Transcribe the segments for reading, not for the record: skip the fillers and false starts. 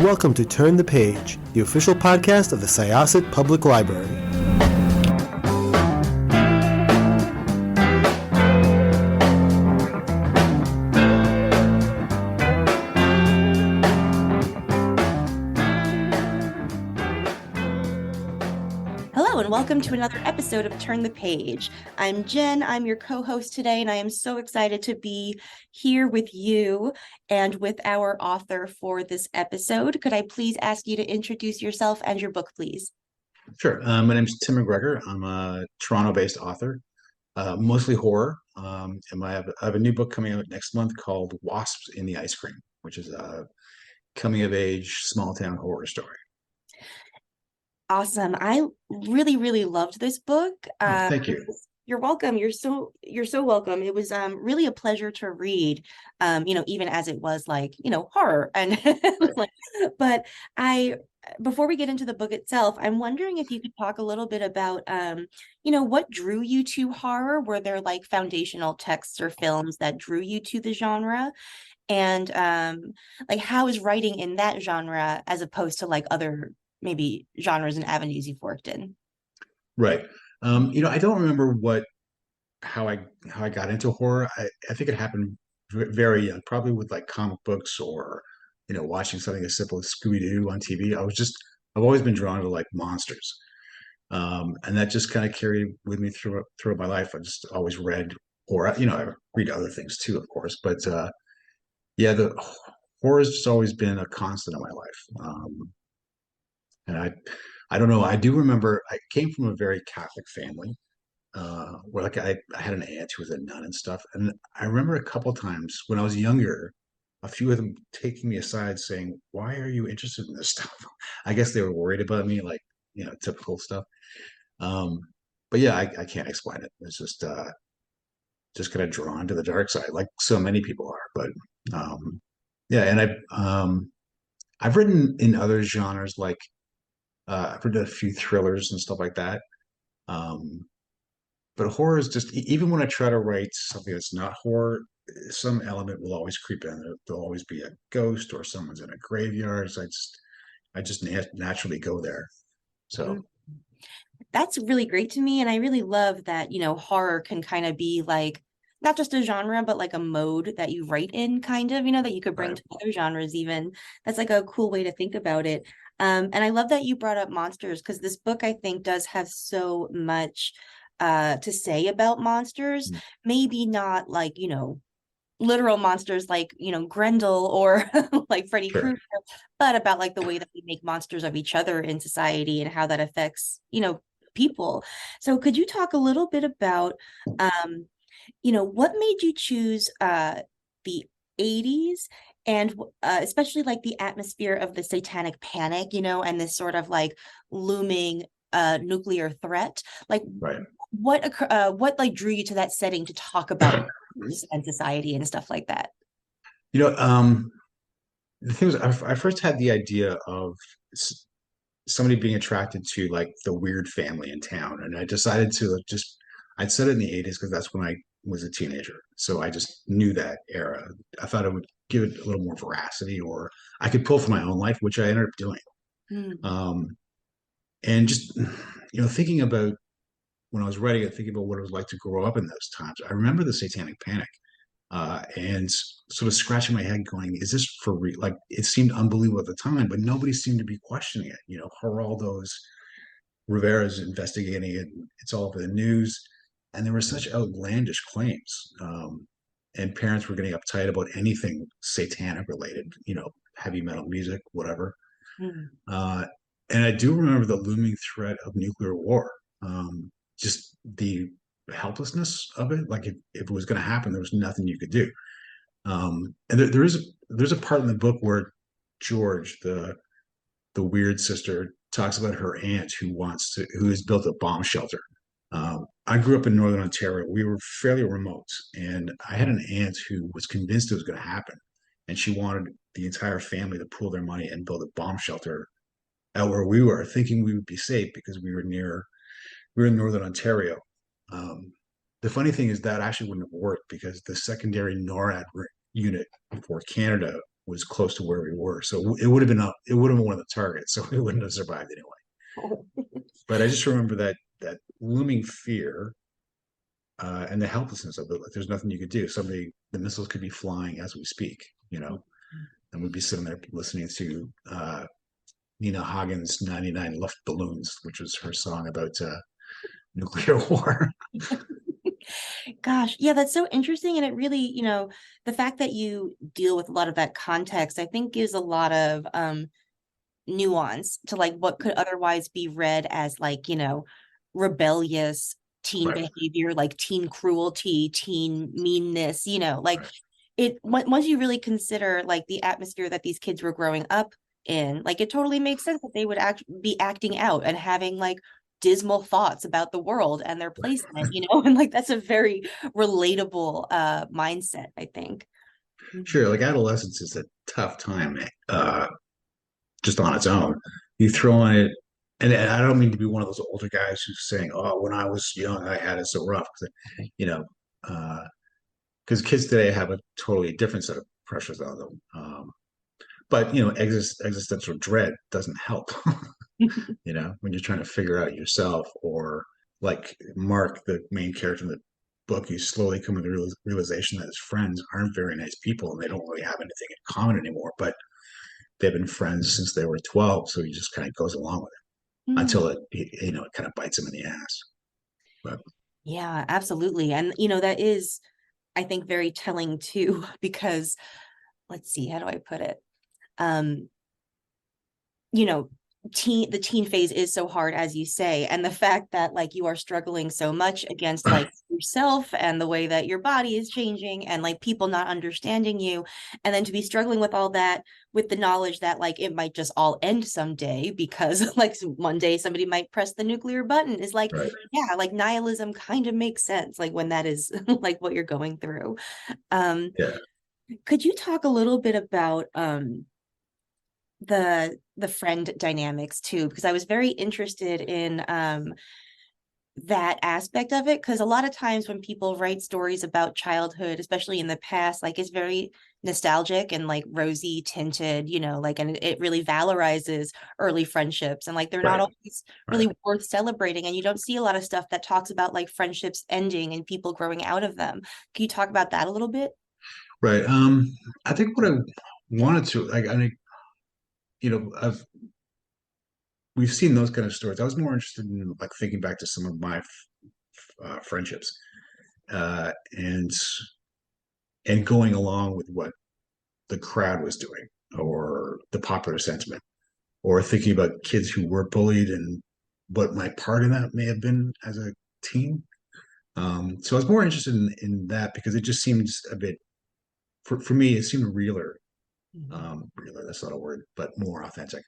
Welcome to Turn the Page, the official podcast of the Syosset Public Library. Hello and welcome to another episode of Turn the Page. I'm Jen, I'm your co-host today, and I am so excited to be here with you and with our author for this episode. Could I please ask you to introduce yourself and your book, please? Sure. My name's Tim McGregor. I'm a Toronto-based author, mostly horror. And I have a new book coming out next month called Wasps in the Ice Cream, which is a coming-of-age small-town horror story. Awesome. I really loved this book. Thank you. You're welcome. You're so welcome. It was really a pleasure to read, even as it was horror. And but before we get into the book itself, I'm wondering if you could talk a little bit about what drew you to horror. Were there like foundational texts or films that drew you to the genre? And how is writing in that genre as opposed to like other maybe genres and avenues you've worked in? Right. I don't remember how I got into horror. I think it happened very young, probably with like comic books or watching something as simple as Scooby-Doo on TV. I've always been drawn to like monsters, and that just kind of carried with me through my life. I just always read, or I read other things too, of course, but the horror has just always been a constant in my life. And I don't know. I do remember I came from a very Catholic family, where like I had an aunt who was a nun and stuff. And I remember a couple times when I was younger, a few of them taking me aside saying, "Why are you interested in this stuff?" I guess they were worried about me, like, typical stuff. Um, but yeah, I can't explain it. It's just kind of drawn to the dark side, like so many people are. But yeah, and I've written in other genres, like I've written a few thrillers and stuff like that. Um, but horror is just even when I try to write something that's not horror, some element will always creep in. There'll always be a ghost or someone's in a graveyard. So I just naturally go there. So That's really great to me, and I really love that horror can kind of be like not just a genre but like a mode that you write in, kind of, that you could bring right. to other genres even. That's like a cool way to think about it. And I love that you brought up monsters, because this book, I think, does have so much to say about monsters. Mm. Maybe not like literal monsters like Grendel or like Freddy Sure. Krueger, but about like the way that we make monsters of each other in society and how that affects people. So could you talk a little bit about what made you choose the 80s, and especially like the atmosphere of the Satanic Panic, and this sort of like looming nuclear threat? Like Right. what like drew you to that setting to talk about and society and stuff like that? You know, the thing was, I first had the idea of somebody being attracted to like the weird family in town, and I decided to I'd set it in the 80s because that's when I was a teenager. So I just knew that era. I thought it would give it a little more veracity, or I could pull from my own life, which I ended up doing. Mm. Um, and just thinking about when I was writing it, thinking about what it was like to grow up in those times. I remember the Satanic Panic, and sort of scratching my head, going, "Is this for real?" Like it seemed unbelievable at the time, but nobody seemed to be questioning it. Geraldo's Rivera's investigating it. It's all over the news, and there were such outlandish claims. And parents were getting uptight about anything satanic related, heavy metal music, whatever. Mm. Uh, and I do remember the looming threat of nuclear war. Just the helplessness of it. Like if it was going to happen, there was nothing you could do. And there's a part in the book where George, the weird sister, talks about her aunt who has built a bomb shelter. I grew up in Northern Ontario. We were fairly remote, and I had an aunt who was convinced it was going to happen, and she wanted the entire family to pool their money and build a bomb shelter out where we were, thinking we would be safe because we were in Northern Ontario. Um, the funny thing is that actually wouldn't have worked because the secondary NORAD unit for Canada was close to where we were. So it would have been one of the targets. So we wouldn't have survived anyway. But I just remember that looming fear and the helplessness of it. Like there's nothing you could do. The missiles could be flying as we speak, and we'd be sitting there listening to Nina Hagen's 99 Luft Balloons, which was her song about nuclear war. Gosh, yeah, that's so interesting. And it really, the fact that you deal with a lot of that context, I think gives a lot of nuance to like what could otherwise be read as like, rebellious teen Right. behavior, like teen cruelty, teen meanness, like Right. once you really consider like the atmosphere that these kids were growing up in, like it totally makes sense that they would be acting out and having like dismal thoughts about the world and their place in it, and like that's a very relatable mindset, I think. Sure, like adolescence is a tough time, just on its own. You throw on it, and I don't mean to be one of those older guys who's saying, "Oh, when I was young, I had it so rough." You know, because kids today have a totally different set of pressures on them. But existential dread doesn't help. When you're trying to figure out yourself, or like Mark, the main character in the book, he's slowly coming to the realization that his friends aren't very nice people and they don't really have anything in common anymore. But they've been friends since they were 12, so he just kind of goes along with it Mhm. until it kind of bites him in the ass. But Yeah, absolutely. And that is, I think, very telling too, because let's see, how do I put it? Um, you know, the teen phase is so hard, as you say, and the fact that like you are struggling so much against like yourself and the way that your body is changing and like people not understanding you, and then to be struggling with all that with the knowledge that like it might just all end someday because like one day somebody might press the nuclear button is like, right. yeah, like nihilism kind of makes sense like when that is like what you're going through. um Yeah. could you talk a little bit about the friend dynamics too, because I was very interested in that aspect of it, because a lot of times when people write stories about childhood, especially in the past, like it's very nostalgic and like rosy tinted, like, and it really valorizes early friendships, and like they're not Right. always Right. really worth celebrating, and you don't see a lot of stuff that talks about like friendships ending and people growing out of them. Can you talk about that a little bit? Right. I think what I wanted to like, I've we've seen those kind of stories. I was more interested in like thinking back to some of my friendships, and going along with what the crowd was doing, or the popular sentiment, or thinking about kids who were bullied and what my part in that may have been as a teen. So I was more interested in that because it just seems a bit, for me, it seemed realer. Mhm. Realer, that's not a word, but more authentic.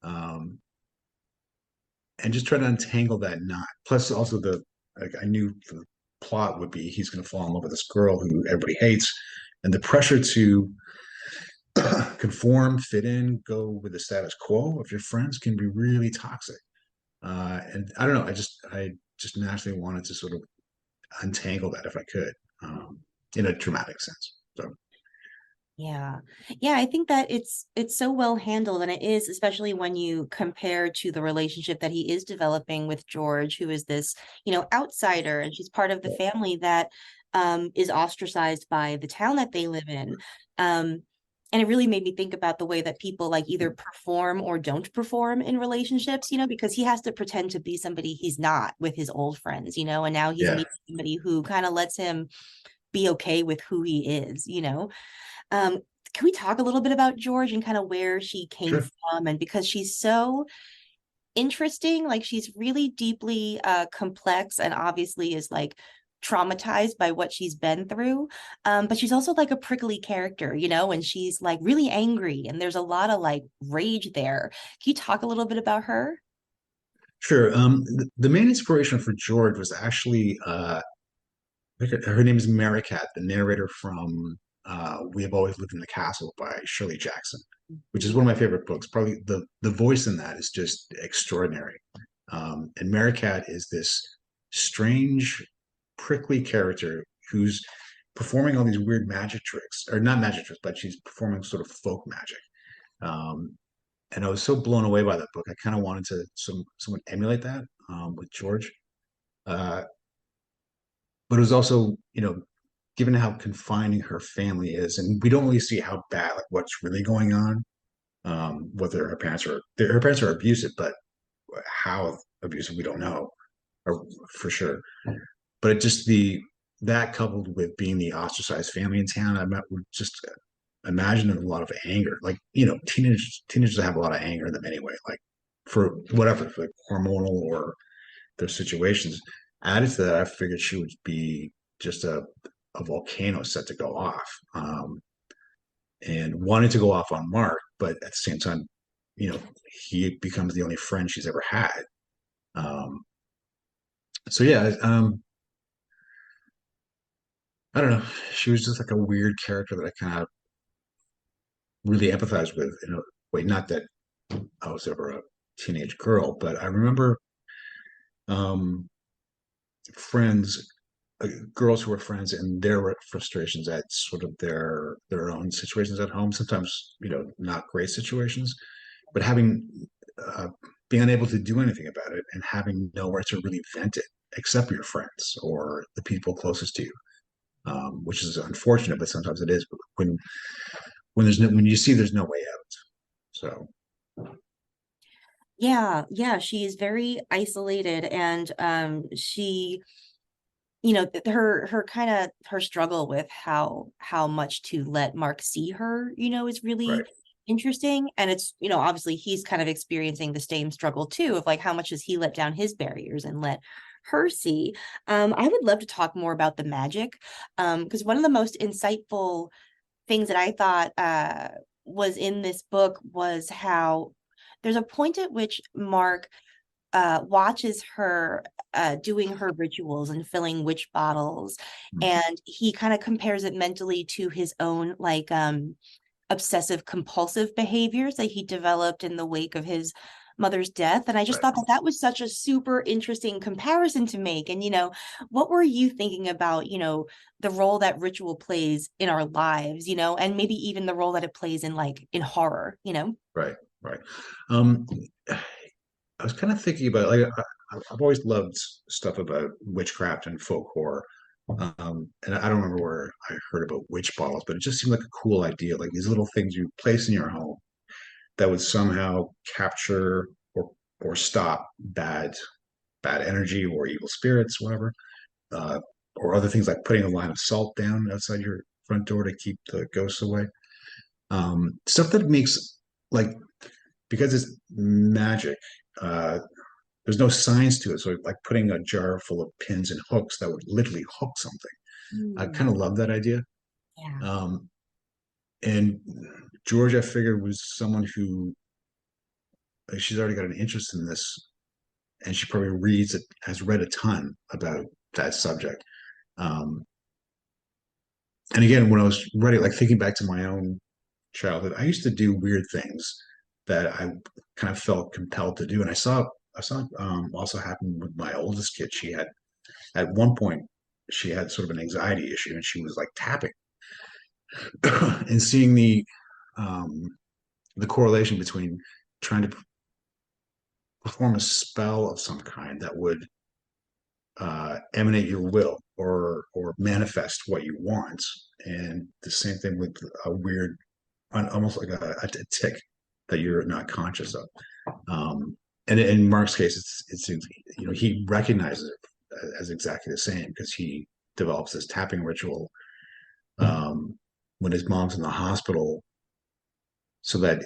Um, and just try to untangle that knot. Plus, also I knew the plot would be he's going to fall in love with this girl who everybody hates, and the pressure to conform, fit in, go with the status quo of your friends can be really toxic. And I don't know. I just naturally wanted to sort of untangle that if I could, in a dramatic sense. So Yeah. Yeah, I think that it's so well handled, and it is, especially when you compare to the relationship that he is developing with George, who is this, outsider, and she's part of the family that is ostracized by the town that they live in. And it really made me think about the way that people like either perform or don't perform in relationships, because he has to pretend to be somebody he's not with his old friends, and now he's yeah, meeting somebody who kind of lets him be okay with who he is. Um, can we talk a little bit about George and kind of where she came sure. from? And because she's so interesting, like she's really deeply complex, and obviously is like traumatized by what she's been through. But she's also like a prickly character, and she's like really angry, and there's a lot of like rage there. Can you talk a little bit about her? Sure. The main inspiration for George was actually her name is Maricat, the narrator from "We Have Always Lived in the Castle" by Shirley Jackson, which is Mhm. one of my favorite books. Probably the voice in that is just extraordinary. And Maricat is this strange, prickly character who's performing all these weird magic tricks, or not magic tricks, but she's performing sort of folk magic. And I was so blown away by that book. I kind of wanted to someone emulate that with George. Uh, but it was also, given how confining her family is, and we don't really see how bad, like what's really going on, whether her parents are abusive, but how abusive we don't know, or for sure. But it just that coupled with being the ostracized family in town, I would just imagine a lot of anger. Like, teenagers have a lot of anger in them anyway, like for whatever, like hormonal or their situations. Added to that, I figured she would be just a volcano set to go off, and wanted to go off on Mark, but at the same time, he becomes the only friend she's ever had. So yeah, I don't know. She was just like a weird character that I kind of really empathized with in a way. Not that I was ever a teenage girl, but I remember um, friends, girls who were friends, and their frustrations at sort of their own situations at home. Sometimes, not great situations, but uh, being unable to do anything about it and having nowhere to really vent it except your friends or the people closest to you, which is unfortunate, but sometimes it is. But when you see there's no way out, so Yeah, she is very isolated, and she, her kind of her struggle with how much to let Mark see her, is really right, interesting. And it's, obviously he's kind of experiencing the same struggle too, of like how much does he let down his barriers and let her see. I would love to talk more about the magic, because one of the most insightful things that I thought was in this book was how there's a point at which Mark watches her doing her rituals and filling witch bottles, and he kind of compares it mentally to his own like obsessive compulsive behaviors that he developed in the wake of his mother's death. And I just right. thought that that was such a super interesting comparison to make. And what were you thinking about the role that ritual plays in our lives, and maybe even the role that it plays in horror. Right, right. Um, I was kind of thinking about, like, I've always loved stuff about witchcraft and folk horror. And I don't remember where I heard about witch bottles, but it just seemed like a cool idea. Like these little things you place in your home that would somehow capture or stop bad energy or evil spirits, whatever. Uh, or other things like putting a line of salt down outside your front door to keep the ghosts away. Stuff that makes, like, because it's magic, uh, there's no science to it. So like putting a jar full of pins and hooks that would literally hook something. I Mm, kind of love that idea. yeah. Um, and George, I figured, was someone who, like, she's already got an interest in this, and she probably has read a ton about that subject. Um, and again, when I was writing, like thinking back to my own childhood, I used to do weird things that I kind of felt compelled to do, and I saw also happen with my oldest kid. She had at one point she had sort of an anxiety issue, and she was like tapping, and seeing the correlation between trying to perform a spell of some kind that would emanate your will or manifest what you want, and the same thing with a weird, almost like a tick that you're not conscious of. And in Mark's case, it's he recognizes it as exactly the same because he develops this tapping ritual when his mom's in the hospital, so that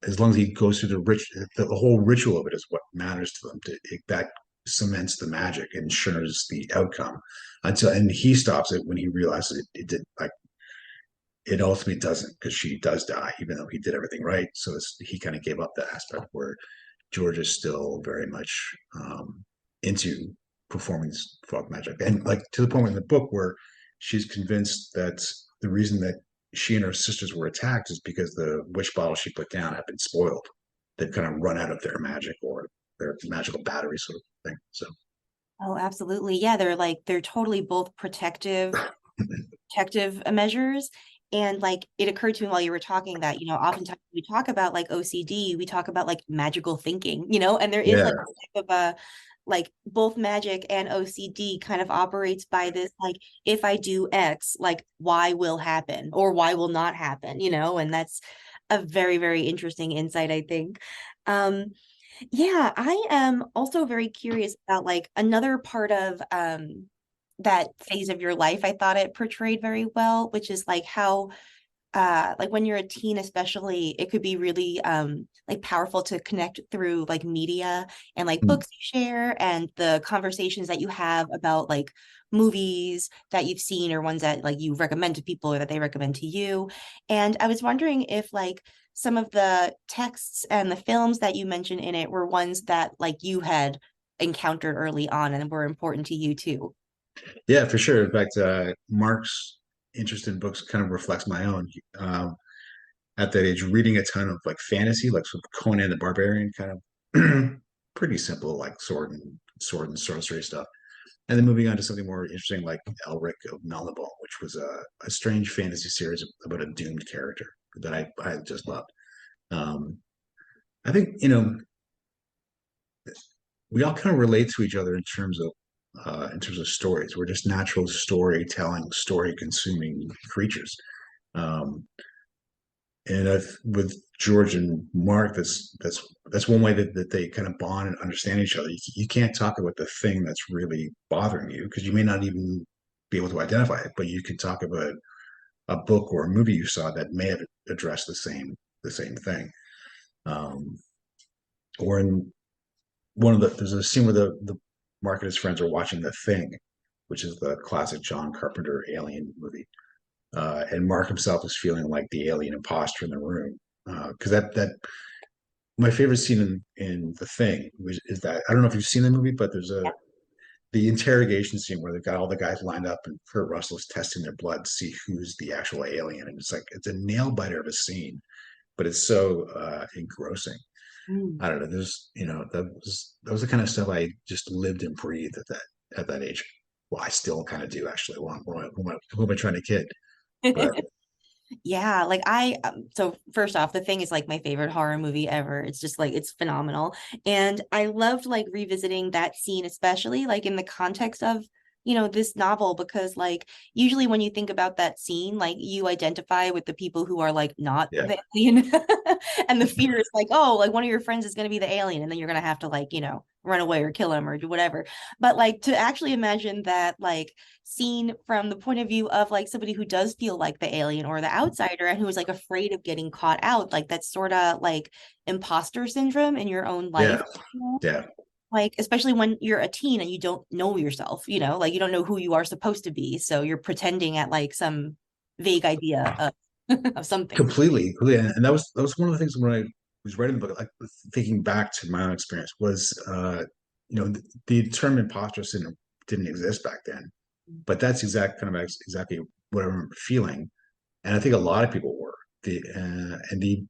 as long as he goes through the whole ritual of it is what matters to them. That cements the magic, ensures the outcome and he stops it when he realizes it did, like, it ultimately doesn't, because she does die even though he did everything right. So he kind of gave up that aspect, where George is still very much into performing folk magic, and like to the point in the book where she's convinced that the reason that she and her sisters were attacked is because the witch bottle she put down had been spoiled. They've kind of run out of their magic or their magical battery, sort of thing. So Oh, absolutely. Yeah, they're totally both protective protective measures. And like it occurred to me while you were talking that, oftentimes we talk about like OCD, we talk about like magical thinking, and there is Yeah. like a type of a like both magic and OCD kind of operates by this like if I do X, like Y will happen or Y will not happen, and that's a very, very interesting insight, I think. Um, yeah, I am also very curious about like another part of that phase of your life. I thought it portrayed very well, which is like how like when you're a teen especially, it could be really like powerful to connect through like media and like Mm. books you share and the conversations that you have about like movies that you've seen or ones that like you recommend to people or that they recommend to you. And I was wondering if like some of the texts and the films that you mentioned in it were ones that like you had encountered early on and were important to you too. Yeah, for sure. In fact, Mark's interest in books kind of reflects my own. Um, at that age, reading a ton of like fantasy, like sort of Conan the Barbarian, kind of pretty simple, like sword and sorcery stuff. And then moving on to something more interesting like Elric of Melniboné, which was a strange fantasy series about a doomed character that I just loved. Um, I think, we all kind of relate to each other in terms of stories. We're just natural storytelling, story consuming creatures. Um, and with George and Mark, that's one way that they kind of bond and understand each other. You can't talk about the thing that's really bothering you because you may not even be able to identify it, but you can talk about a book or a movie you saw that may have addressed the same thing. Um, or in there's a scene where the Mark and his friends are watching The Thing, which is the classic John Carpenter alien movie. And Mark himself is feeling like the alien imposter in the room. Because that my favorite scene in The Thing is that I don't know if you've seen the movie, but there's the interrogation scene where they've got all the guys lined up and Kurt Russell's testing their blood to see who's the actual alien. And it's a nail biter of a scene, but it's so engrossing. Mm. I don't know. That was the kind of stuff I just lived and breathed at that age. Well, I still kind of do actually. Well, who am I trying to kid? But Yeah, like so first off, The Thing is like my favorite horror movie ever. It's just like it's phenomenal. And I loved like revisiting that scene, especially like in the context of, this novel, because like usually when you think about that scene, like you identify with the people who are like not yeah, the alien. And the fear is like, oh, like one of your friends is gonna be the alien, and then you're gonna have to like, run away or kill him or do whatever. But like to actually imagine that like seen from the point of view of like somebody who does feel like the alien or the outsider and who is like afraid of getting caught out, like that's sort of like imposter syndrome in your own life, yeah, yeah. like especially when you're a teen and you don't know yourself, like you don't know who you are supposed to be, so you're pretending at like some vague idea of of something. Completely. And that was one of the things when I was writing the book, like thinking back to my own experience was, the term imposter syndrome didn't exist back then, but that's exactly what I remember feeling, and I think a lot of people were the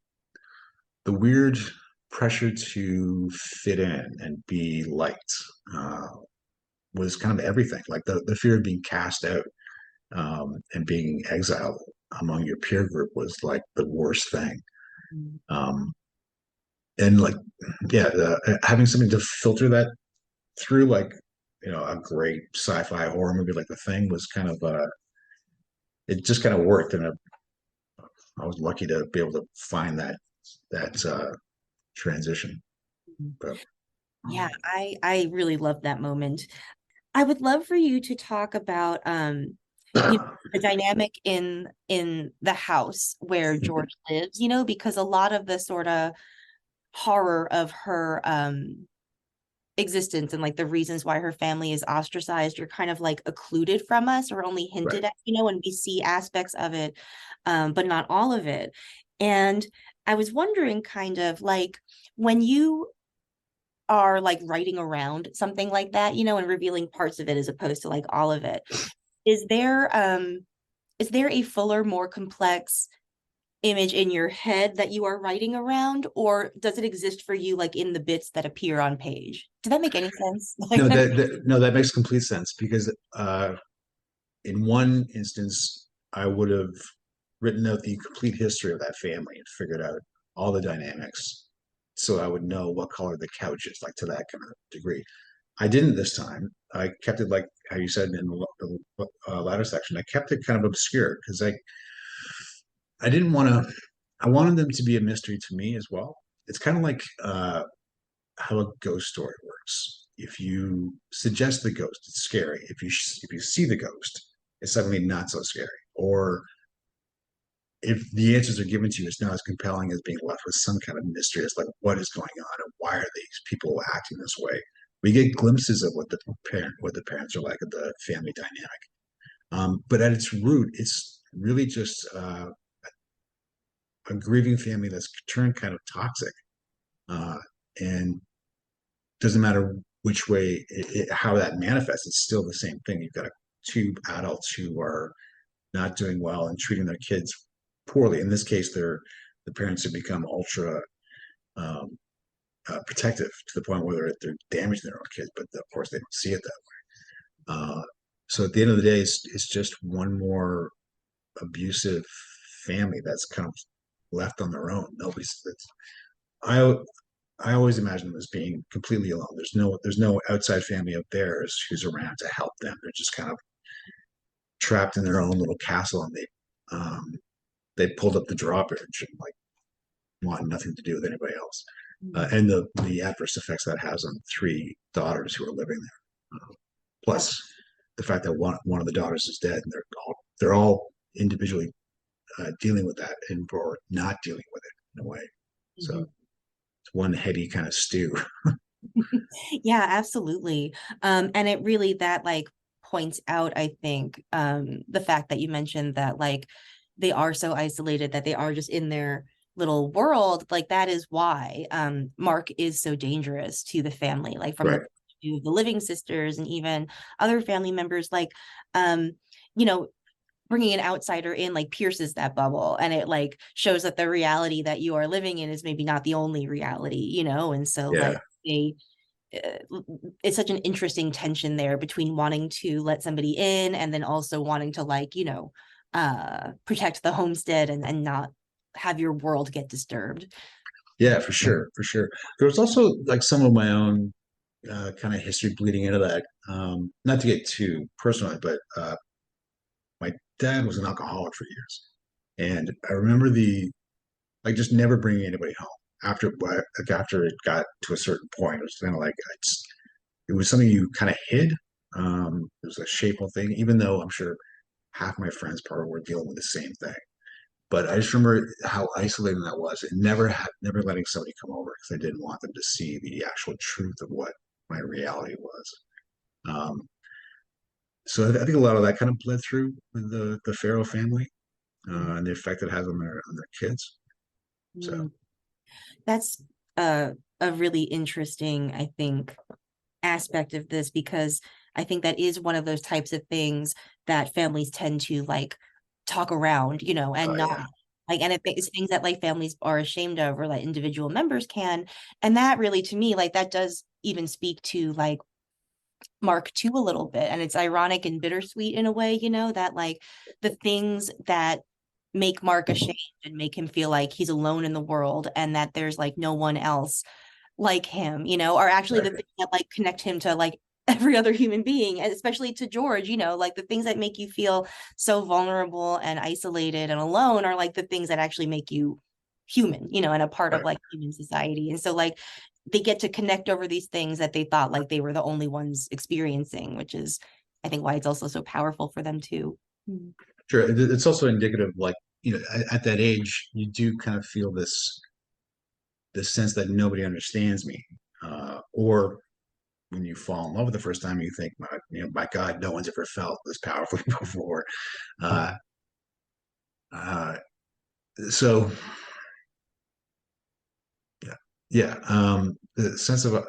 weird pressure to fit in and be liked uh, was kind of everything. Like the fear of being cast out and being exiled among your peer group was like the worst thing. Um, and like, yeah, having something to filter that through, like, a great sci-fi horror movie like The Thing was kind of, it just kind of worked. And I was lucky to be able to find that transition. But Yeah, I really love that moment. I would love for you to talk about the dynamic in the house where George lives, because a lot of the sort of horror of her existence and like the reasons why her family is ostracized are kind of like occluded from us or only right. hinted at, and we see aspects of it, but not all of it. And I was wondering kind of like when you are like writing around something like that, and revealing parts of it as opposed to like all of it, is there a fuller, more complex image in your head that you are writing around, or does it exist for you like in the bits that appear on page? Did that make any sense? No, that makes complete sense because in one instance, I would have written out the complete history of that family and figured out all the dynamics so I would know what color the couch is, like to that kind of degree. I didn't this time. I kept it like how you said in the latter section. I kept it kind of obscure because I didn't want to. I wanted them to be a mystery to me as well. It's kind of like how a ghost story works. If you suggest the ghost, it's scary. If you see the ghost, it's suddenly not so scary. Or if the answers are given to you, it's not as compelling as being left with some kind of mystery as like what is going on and why are these people acting this way. We get glimpses of what the parents are like, of the family dynamic. But at its root, it's really just a grieving family that's turned kind of toxic, uh, and doesn't matter which way how that manifests. It's still the same thing. You've got two adults who are not doing well and treating their kids poorly. In this case, the parents have become ultra um, protective to the point where they're damaging their own kids, but of course they don't see it that way. So at the end of the day, it's just one more abusive family that's kind of left on their own. I I always imagine them as being completely alone. There's no outside family of theirs who's around to help them. They're just kind of trapped in their own little castle, and they pulled up the drawbridge and like want nothing to do with anybody else. And the adverse effects that has on three daughters who are living there. Plus the fact that one of the daughters is dead, and they're all individually dealing with that and or not dealing with it in a way. So it's one heady kind of stew. Yeah, absolutely. And it really that like points out, I think, the fact that you mentioned that like they are so isolated that they are just in their little world. Like that is why Mark is so dangerous to the family, like from Right. the to the living sisters and even other family members, like um, you know, bringing an outsider in like pierces that bubble and it like shows that the reality that you are living in is maybe not the only reality, and so Yeah. like they it's such an interesting tension there between wanting to let somebody in and then also wanting to like protect the homestead and not have your world get disturbed. Yeah, for sure, for sure. There was also like some of my own kind of history bleeding into that. Not to get too personal, but my dad was an alcoholic for years, and I remember the like just never bringing anybody home after it got to a certain point. It was kind of like it was something you kind of hid. It was a shameful thing, even though I'm sure half my friends probably were dealing with the same thing. But I just remember how isolating that was, and never letting somebody come over because I didn't want them to see the actual truth of what my reality was. Um, so I think a lot of that kind of bled through with the Pharaoh family and the effect it has on their kids. So Mm. That's a really interesting, I think, aspect of this because I think that is one of those types of things that families tend to like talk around, and not yeah, like, and it's things that like families are ashamed of or like individual members can. And that really, to me, like that does even speak to like Mark too a little bit. And it's ironic and bittersweet in a way, that like the things that make Mark ashamed and make him feel like he's alone in the world and that there's like no one else like him, are actually the right. things that like connect him to like every other human being, and especially to George, like the things that make you feel so vulnerable and isolated and alone are like the things that actually make you human, and a part of Right. like human society. And so like they get to connect over these things that they thought like they were the only ones experiencing, which is I think why it's also so powerful for them too. Sure. It's also indicative, like at that age, you do kind of feel this sense that nobody understands me, or when you fall in love with the first time, you think, my God, no one's ever felt this powerfully before. Uh, uh, so yeah, yeah, the sense of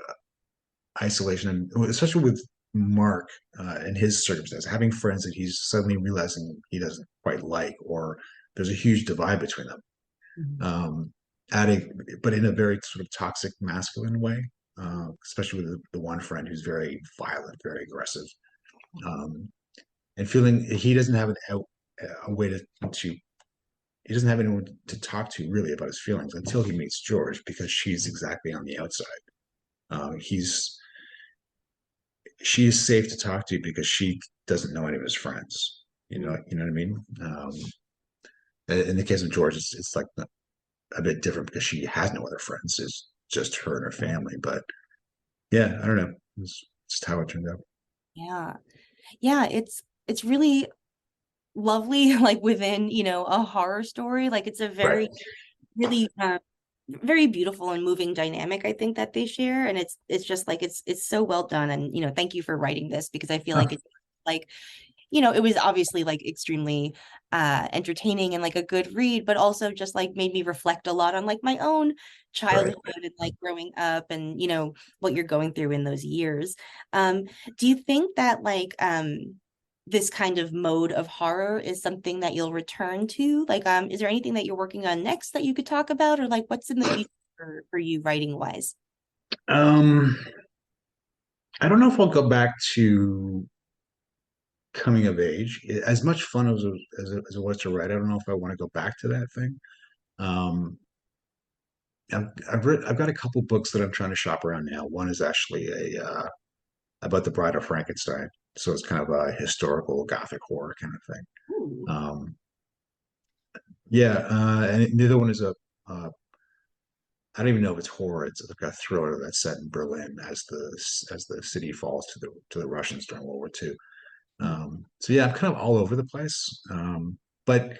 isolation, and especially with Mark and his circumstance, having friends that he's suddenly realizing he doesn't quite like, or there's a huge divide between them. Mhm. Um, adding, but in a very sort of toxic masculine way, especially with the one friend who's very violent, very aggressive. Um, and feeling he doesn't have a way to he doesn't have anyone to talk to really about his feelings until he meets George, because she's exactly on the outside. He's she is safe to talk to because she doesn't know any of his friends. You know what I mean? In the case of George, it's like a bit different because she has no other friends. It's just her and her family. But yeah, I don't know. It's just how it turned out. Yeah. Yeah, it's really lovely, like within, a horror story. Like it's a Right. really very beautiful and moving dynamic, I think, that they share. And it's just like it's so well done. And thank you for writing this, because I feel like Huh. it's like, it was obviously like extremely entertaining and like a good read, but also just like made me reflect a lot on like my own Right. childhood and like growing up, and what you're going through in those years. Do you think that like this kind of mode of horror is something that you'll return to? Like, is there anything that you're working on next that you could talk about, or like what's in the future for you writing wise? Um, I don't know if I'll go back to coming of age. As much fun as it was to write, I don't know if I want to go back to that thing. Um, I've got a couple books that I'm trying to shop around now. One is actually a about the Bride of Frankenstein, so it's kind of a historical gothic horror kind of thing. Ooh. Um, yeah, and the other one is a I don't even know if it's horror. It's like a thriller that's set in Berlin as the city falls to the Russians during World War II. So yeah, I'm kind of all over the place. But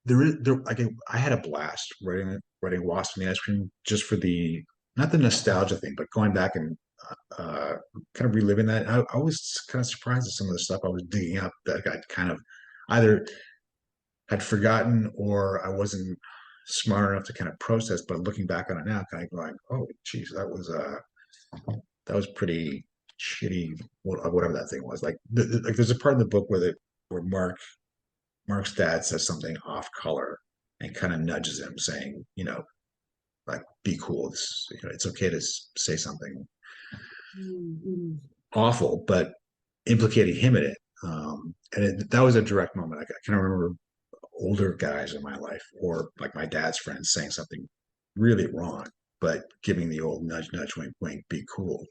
there like I had a blast writing Wasp and the Ice Cream, just for the not the nostalgia thing, but going back and kind of reliving that. I was kind of surprised at some of the stuff I was digging up that I kind of either had forgotten or I wasn't smart enough to kind of process. But looking back on it now, kind of going, oh, geez, that was pretty shitty. Whatever that thing was. Like, like there's a part in the book where Mark's dad says something off color and kind of nudges him, saying, like, be cool. It's okay to say something Mm-hmm. awful, but implicating him in it. That was a direct moment. I can remember older guys in my life, or like my dad's friends, saying something really wrong, but giving the old nudge, nudge, wink, wink, be cool.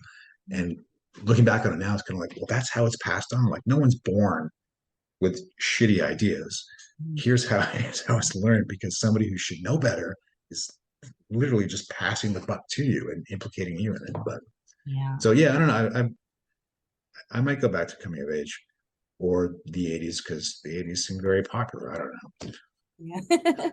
And looking back on it now, it's kind of like, well, that's how it's passed on. Like, no one's born with shitty ideas. Here's how it's learned, because somebody who should know better is literally just passing the buck to you and implicating you in it. But Yeah. so yeah, I don't know. I might go back to coming of age or the 80s, because the 80s seem very popular. I don't know. Yeah.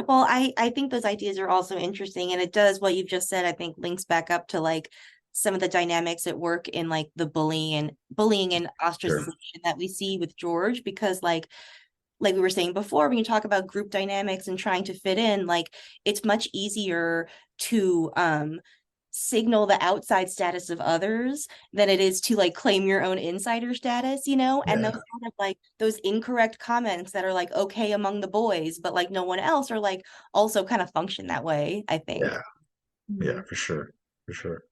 Well, I think those ideas are also interesting, and it does what you've just said, I think links back up to like some of the dynamics at work in like the bullying and Sure. ostracization that we see with George, because like we were saying before, when you talk about group dynamics and trying to fit in, like it's much easier to signal the outside status of others than it is to like claim your own insider status, and those Yeah. kind of like those incorrect comments that are like okay among the boys, but like no one else, are like also kind of function that way, I think. Yeah. Yeah, Mhm. for sure. For sure.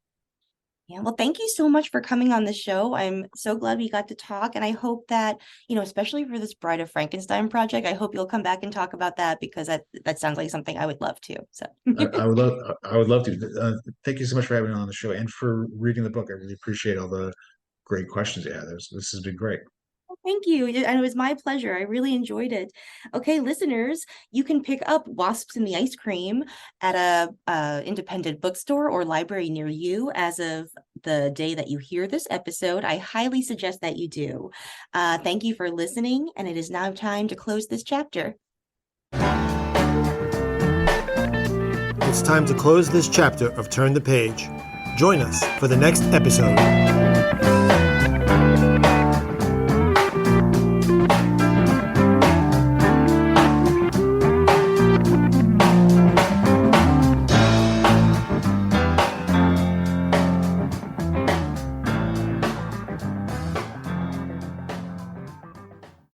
Yeah, well, thank you so much for coming on the show. I'm so glad we got to talk, and I hope that, especially for this Bride of Frankenstein project, I hope you'll come back and talk about that, because that sounds like something I would love to. So I would love to. Thank you so much for having me on the show and for reading the book. I really appreciate all the great questions you had. This has been great. thank you. And it was my pleasure. I really enjoyed it. Okay, listeners, you can pick up Wasps in the Ice Cream at a independent bookstore or library near you as of the day that you hear this episode. I highly suggest that you do. Thank you for listening, and it is now time to close this chapter. It's time to close this chapter of Turn the Page. Join us for the next episode.